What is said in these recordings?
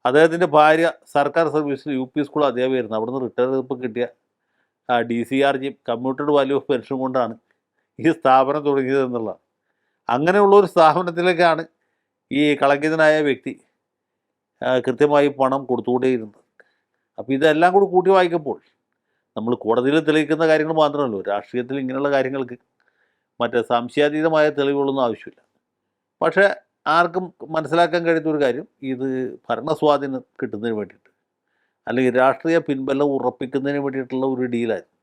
അദ്ദേഹത്തിൻ്റെ ഭാര്യ സർക്കാർ സർവീസിൽ UP സ്കൂൾ അധ്യാപികയായിരുന്നു. അവിടുന്ന് റിട്ടയർ ചെയ്തപ്പോൾ കിട്ടിയ DCRG commuted value of pension കൊണ്ടാണ് ഈ സ്ഥാപനം തുടങ്ങിയതെന്നുള്ളതാണ്. അങ്ങനെയുള്ള ഒരു സ്ഥാപനത്തിലേക്കാണ് ഈ കളങ്കിതനായ വ്യക്തി കൃത്യമായി പണം കൊടുത്തുകൊണ്ടേയിരുന്നത്. അപ്പോൾ ഇതെല്ലാം കൂടി കൂട്ടി വായിക്കുമ്പോൾ നമ്മൾ കോടതിയിൽ തെളിയിക്കുന്ന കാര്യങ്ങൾ മാത്രമല്ലോ, രാഷ്ട്രീയത്തിൽ ഇങ്ങനെയുള്ള കാര്യങ്ങൾക്ക് മറ്റേ സംശയാതീതമായ തെളിവുകളൊന്നും ആവശ്യമില്ല. പക്ഷേ ആർക്കും മനസ്സിലാക്കാൻ കഴിയുന്ന ഒരു കാര്യം, ഇത് ഭരണസ്വാധീനം കിട്ടുന്നതിന് വേണ്ടിയിട്ട് അല്ലെങ്കിൽ രാഷ്ട്രീയ പിൻബലം ഉറപ്പിക്കുന്നതിന് വേണ്ടിയിട്ടുള്ള ഒരു ഡീലായിരുന്നു.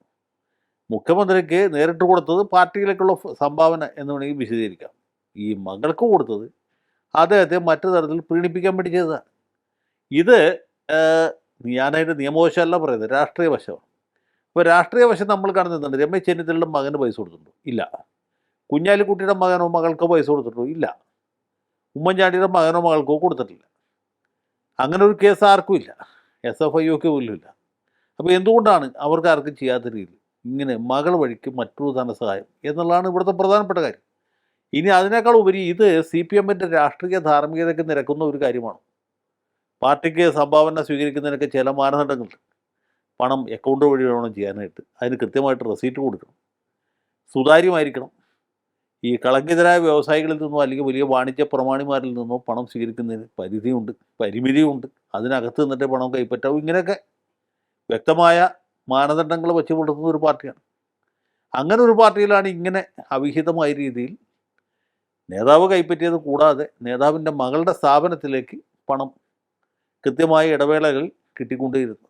മുഖ്യമന്ത്രിക്ക് നേരിട്ട് കൊടുത്തത് പാർട്ടിയിലേക്കുള്ള സംഭാവന എന്ന് വേണമെങ്കിൽ വിശദീകരിക്കാം. ഈ മകൾക്ക് കൊടുത്തത് അദ്ദേഹത്തെ മറ്റു തരത്തിൽ പ്രീണിപ്പിക്കാൻ വേണ്ടി ചെയ്തതാണ്. ഇത് ഞാനായിട്ട് നിയമവശമല്ല പറയുന്നത്, രാഷ്ട്രീയ വശമാണ്. അപ്പോൾ രാഷ്ട്രീയ വശം നമ്മൾ കാണുന്നുണ്ട്. രമേശ് ചെന്നിത്തലയുടെ മകന് പൈസ കൊടുത്തിട്ടുണ്ടോ? ഇല്ല. കുഞ്ഞാലിക്കുട്ടിയുടെ മകനോ മകൾക്കോ പൈസ കൊടുത്തിട്ടുണ്ടോ? ഇല്ല. ഉമ്മൻചാണ്ടിയുടെ മകനോ മകൾക്കോ കൊടുത്തിട്ടില്ല. അങ്ങനെ ഒരു കേസ് ആർക്കും ഇല്ല, SFIക്ക് പോലും ഇല്ല. അപ്പോൾ എന്തുകൊണ്ടാണ് അവർക്ക് ആർക്കും ചെയ്യാത്ത രീതിയിൽ ഇങ്ങനെ മകൾ വഴിക്ക് മറ്റൊരു ധനസഹായം എന്നുള്ളതാണ് ഇവിടുത്തെ പ്രധാനപ്പെട്ട കാര്യം. ഇനി അതിനേക്കാൾ ഉപരി ഇത് CPMൻ്റെ രാഷ്ട്രീയ ധാർമ്മികതയ്ക്ക് നിരക്കുന്ന ഒരു കാര്യമാണ്. പാർട്ടിക്ക് സംഭാവന സ്വീകരിക്കുന്നതിനൊക്കെ ചില മാനദണ്ഡങ്ങളുണ്ട്. പണം അക്കൗണ്ട് വഴി വേണം ചെയ്യാനായിട്ട്, അതിന് കൃത്യമായിട്ട് റെസീറ്റ് കൊടുക്കണം, സുതാര്യമായിരിക്കണം. ഈ കളങ്കിതരായ വ്യവസായികളിൽ നിന്നോ അല്ലെങ്കിൽ വലിയ വാണിജ്യ പ്രമാണിമാരിൽ നിന്നോ പണം സ്വീകരിക്കുന്നതിന് പരിമിതിയുണ്ട്. അതിനകത്ത് നിന്നിട്ട് പണം കൈപ്പറ്റാവും. ഇങ്ങനെയൊക്കെ വ്യക്തമായ മാനദണ്ഡങ്ങൾ വെച്ച് പുലർത്തുന്ന ഒരു പാർട്ടിയാണ്. അങ്ങനെ ഒരു പാർട്ടിയിലാണ് ഇങ്ങനെ അവിഹിതമായ രീതിയിൽ നേതാവ് കൈപ്പറ്റിയത് കൂടാതെ നേതാവിൻ്റെ മകളുടെ സ്ഥാപനത്തിലേക്ക് പണം കൃത്യമായ ഇടവേളകളിൽ കിട്ടിക്കൊണ്ടേയിരുന്നു.